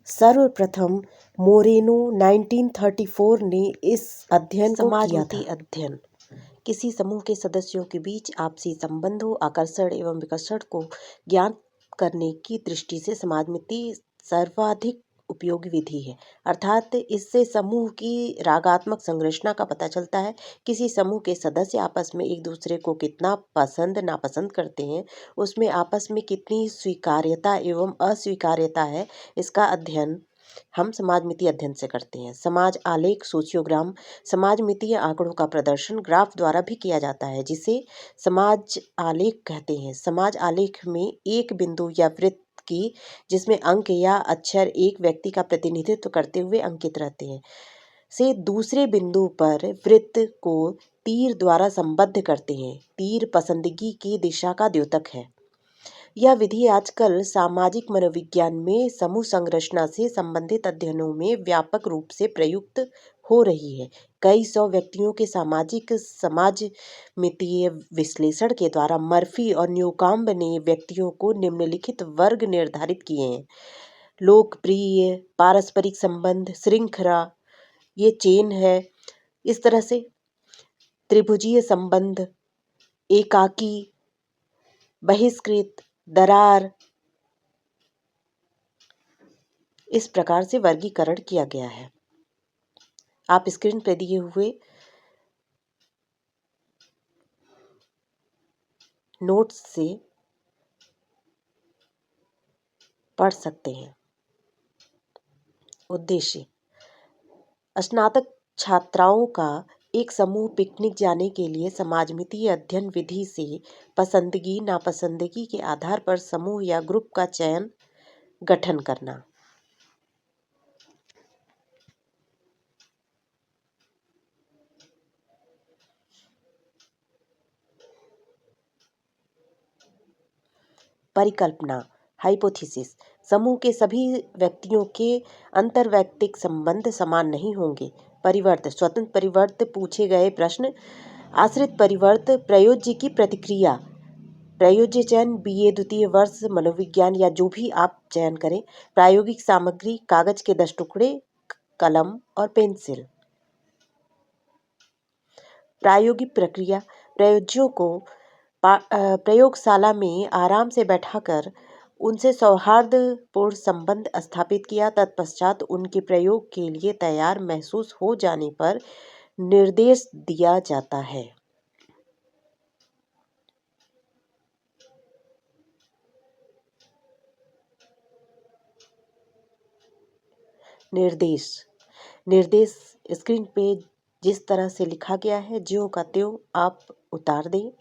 सर्वप्रथम मोरेनो 1934 ने इस अध्ययन को किया था। समाजमिति अध्ययन किसी समूह के सदस्यों के बीच आपसी संबंधों, आकर्षण एवं विकर्षण को ज्ञात करने की दृष्टि से समाजमिति सर्वाधिक उपयोगी विधि है। अर्थात इससे समूह की रागात्मक संरचना का पता चलता है। किसी समूह के सदस्य आपस में एक दूसरे को कितना पसंद नापसंद करते हैं, उसमें आपस में कितनी स्वीकार्यता एवं अस्वीकार्यता है, इसका अध्ययन हम समाजमिति अध्ययन से करते हैं। समाज आलेख सोशियोग्राम समाजमितीय आंकड़ों का प्रदर्शन ग्राफ द्वारा भी किया जाता है, जिसे समाज आलेख कहते हैं। समाज आलेख में एक बिंदु या वृत्त की जिसमें अंक या अक्षर एक व्यक्ति का प्रतिनिधित्व करते हुए अंकित रहते हैं से दूसरे बिंदु पर वृत्त को तीर द्वारा संबद्ध करते हैं। तीर पसंदगी की दिशा का द्योतक है। यह विधि आजकल सामाजिक मनोविज्ञान में समूह संरचना से संबंधित अध्ययनों में व्यापक रूप से प्रयुक्त हो रही है। कई सौ व्यक्तियों के सामाजिक समाजमितीय विश्लेषण के द्वारा मर्फी और न्यूकॉम्ब ने व्यक्तियों को निम्नलिखित वर्ग निर्धारित किए हैं: लोकप्रिय, पारस्परिक संबंध, श्रृंखला, ये चेन है, इस तरह से त्रिभुजीय संबंध, एकाकी, बहिष्कृत, दरार, इस प्रकार से वर्गीकरण किया गया है। आप स्क्रीन पर दिए हुए नोट्स से पढ़ सकते हैं। उद्देश्य: स्नातक छात्राओं का एक समूह पिकनिक जाने के लिए समाजमितीय अध्ययन विधि से पसंदगी नापसंदगी के आधार पर समूह या ग्रुप का चयन गठन करना। परिकल्पना हाइपोथेसिस: समूह के सभी व्यक्तियों के अंतर्वैयक्तिक संबंध समान नहीं होंगे। परिवर्त स्वतंत्र परिवर्त पूछे गए प्रश्न: आश्रित परिवर्त प्रयोज्य की प्रतिक्रिया। प्रयोज्य चयन बीए द्वितीय वर्ष मनोविज्ञान या जो भी आप चयन करें। प्रायोगिक सामग्री: कागज के 10 टुकड़े, कलम और पेंसिल। प्रायोगिक प्रक्रिया: प्रयोज्यों को प्रयोगशाला में आराम से बैठाकर उनसे सौहार्दपूर्ण संबंध स्थापित किया। तत्पश्चात उनके प्रयोग के लिए तैयार महसूस हो जाने पर निर्देश दिया जाता है। निर्देश स्क्रीन पे जिस तरह से लिखा गया है, ज्यों का त्यों आप उतार दें।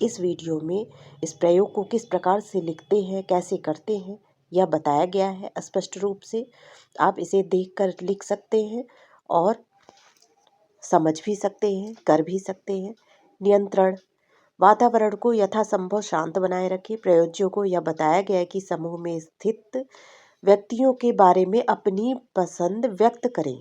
इस वीडियो में इस प्रयोग को किस प्रकार से लिखते हैं, कैसे करते हैं, यह बताया गया है स्पष्ट रूप से। आप इसे देखकर लिख सकते हैं और समझ भी सकते हैं, कर भी सकते हैं। नियंत्रण: वातावरण को यथासंभव शांत बनाए रखें। प्रयोज्यों को यह बताया गया है कि समूह में स्थित व्यक्तियों के बारे में अपनी पसंद व्यक्त करें।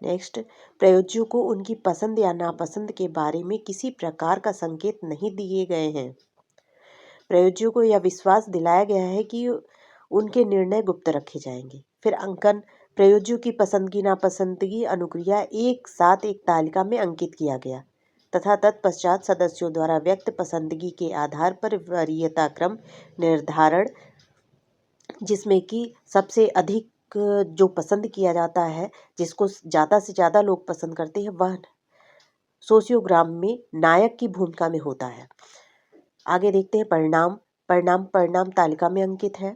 नेक्स्ट, प्रयोज्यों को उनकी पसंद या नापसंद के बारे में किसी प्रकार का संकेत नहीं दिए गए हैं। प्रयोज्यों को यह विश्वास दिलाया गया है कि उनके निर्णय गुप्त रखे जाएंगे। फिर अंकन: प्रयोज्यों की पसंदगी नापसंदगी अनुक्रिया एक साथ एक तालिका में अंकित किया गया तथा तत्पश्चात सदस्यों द्वारा व्यक्त पसंदगी के आधार पर वरीयता क्रम निर्धारण, जिसमें कि सबसे अधिक जो पसंद किया जाता है, जिसको ज़्यादा से ज़्यादा लोग पसंद करते हैं, वह सोशियोग्राम में नायक की भूमिका में होता है। आगे देखते हैं परिणाम तालिका में अंकित है।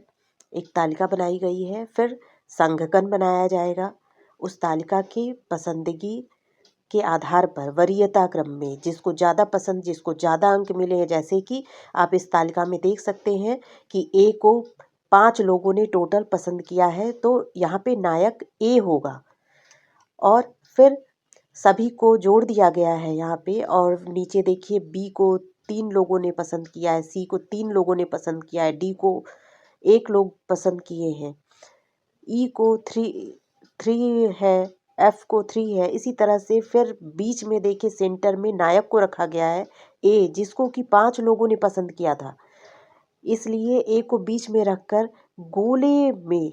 एक तालिका बनाई गई है। फिर संघकन बनाया जाएगा। उस तालिका की पसंदगी के आधार पर वरीयता क्रम में जिसको ज़्यादा पसंद, जिसको ज़्यादा अंक मिले हैं, जैसे कि आप इस तालिका में देख सकते हैं कि ए को 5 लोगों ने टोटल पसंद किया है, तो यहाँ पे नायक ए होगा। और फिर सभी को जोड़ दिया गया है यहाँ पे। और नीचे देखिए बी को 3 लोगों ने पसंद किया है, सी को 3 लोगों ने पसंद किया है, डी को 1 लोग पसंद किए हैं, ई को 3 है, एफ को 3 है। इसी तरह से फिर बीच में देखिए सेंटर में नायक को रखा गया है ए, जिसको कि 5 लोगों ने पसंद किया था। इसलिए ए को बीच में रखकर गोले में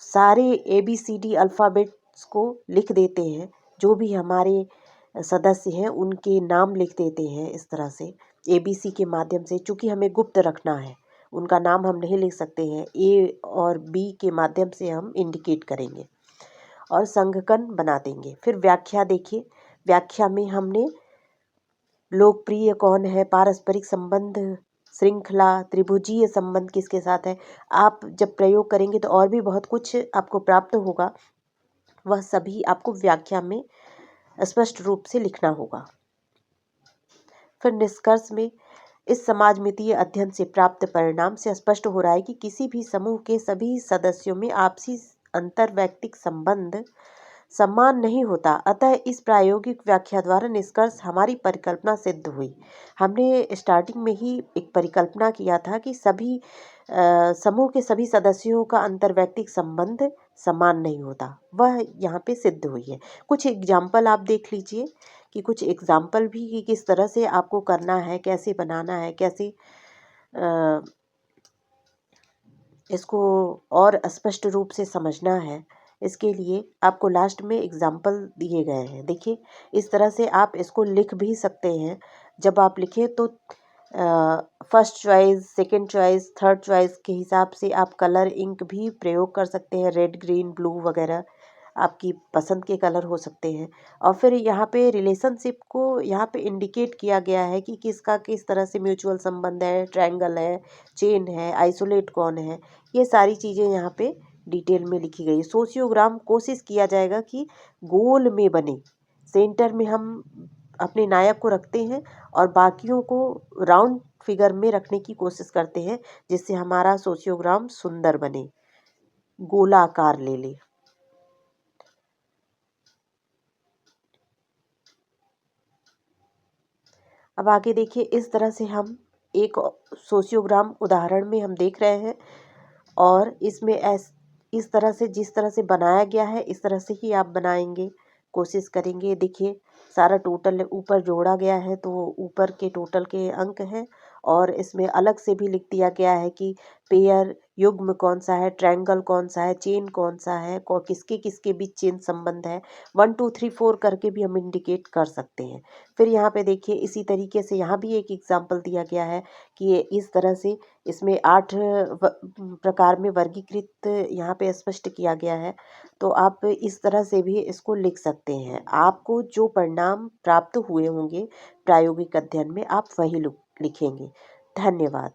सारे ABCD अल्फ़ाबेट्स को लिख देते हैं। जो भी हमारे सदस्य हैं उनके नाम लिख देते हैं इस तरह से ABC के माध्यम से, चूँकि हमें गुप्त रखना है, उनका नाम हम नहीं लिख सकते हैं। ए और बी के माध्यम से हम इंडिकेट करेंगे और संघकन बना देंगे। फिर व्याख्या देखिए, व्याख्या में हमने लोकप्रिय कौन है, पारस्परिक संबंध, श्रृंखला, त्रिभुजीय संबंध किसके साथ है। आप जब प्रयोग करेंगे तो और भी बहुत कुछ आपको प्राप्त होगा, वह सभी आपको व्याख्या में स्पष्ट रूप से लिखना होगा। फिर निष्कर्ष में इस समाजमितीय अध्ययन से प्राप्त परिणाम से स्पष्ट हो रहा है कि किसी भी समूह के सभी सदस्यों में आपसी अंतर्वैयक्तिक संबंध समान नहीं होता। अतः इस प्रायोगिक व्याख्या द्वारा निष्कर्ष हमारी परिकल्पना सिद्ध हुई। हमने स्टार्टिंग में ही एक परिकल्पना किया था कि सभी समूह के सभी सदस्यों का अंतर्वैयक्तिक संबंध समान नहीं होता, वह यहाँ पे सिद्ध हुई है। कुछ एग्जाम्पल आप देख लीजिए कि कुछ एग्जाम्पल भी कि किस तरह से आपको करना है, कैसे बनाना है, कैसे इसको और स्पष्ट रूप से समझना है। इसके लिए आपको लास्ट में एग्जाम्पल दिए गए हैं। देखिए इस तरह से आप इसको लिख भी सकते हैं। जब आप लिखें तो first choice, second choice, third choice के हिसाब से आप कलर इंक भी प्रयोग कर सकते हैं। रेड, ग्रीन, ब्लू वगैरह आपकी पसंद के कलर हो सकते हैं। और फिर यहाँ पे रिलेशनशिप को यहाँ पे इंडिकेट किया गया है कि किसका किस तरह से म्यूचुअल संबंध है, ट्रायंगल है, चेन है, आइसोलेट कौन है, ये सारी चीज़ें यहाँ पे डिटेल में लिखी गई। सोशियोग्राम कोशिश किया जाएगा कि गोल में बने, सेंटर में हम अपने नायक को रखते हैं और बाकियों को राउंड फिगर में रखने की कोशिश करते हैं, जिससे हमारा सोशियोग्राम सुंदर बने, गोलाकार ले ले। अब आगे देखिए, इस तरह से हम एक सोशियोग्राम उदाहरण में हम देख रहे हैं और इसमें इस तरह से जिस तरह से बनाया गया है इस तरह से ही आप बनाएंगे, कोशिश करेंगे। देखिए सारा टोटल ऊपर जोड़ा गया है तो ऊपर के टोटल के अंक हैं और इसमें अलग से भी लिख दिया गया है कि पेयर युग्म कौन सा है, ट्रायंगल कौन सा है, चेन कौन सा है, किसके किसके बीच चेन संबंध है। 1 2 3 4 करके भी हम इंडिकेट कर सकते हैं। फिर यहाँ पे देखिए इसी तरीके से यहाँ भी एक एग्जाम्पल दिया गया है कि इस तरह से इसमें 8 प्रकार में वर्गीकृत यहाँ पे स्पष्ट किया गया है। तो आप इस तरह से भी इसको लिख सकते हैं। आपको जो परिणाम प्राप्त हुए होंगे प्रायोगिक अध्ययन में, आप वही लिखेंगे। धन्यवाद।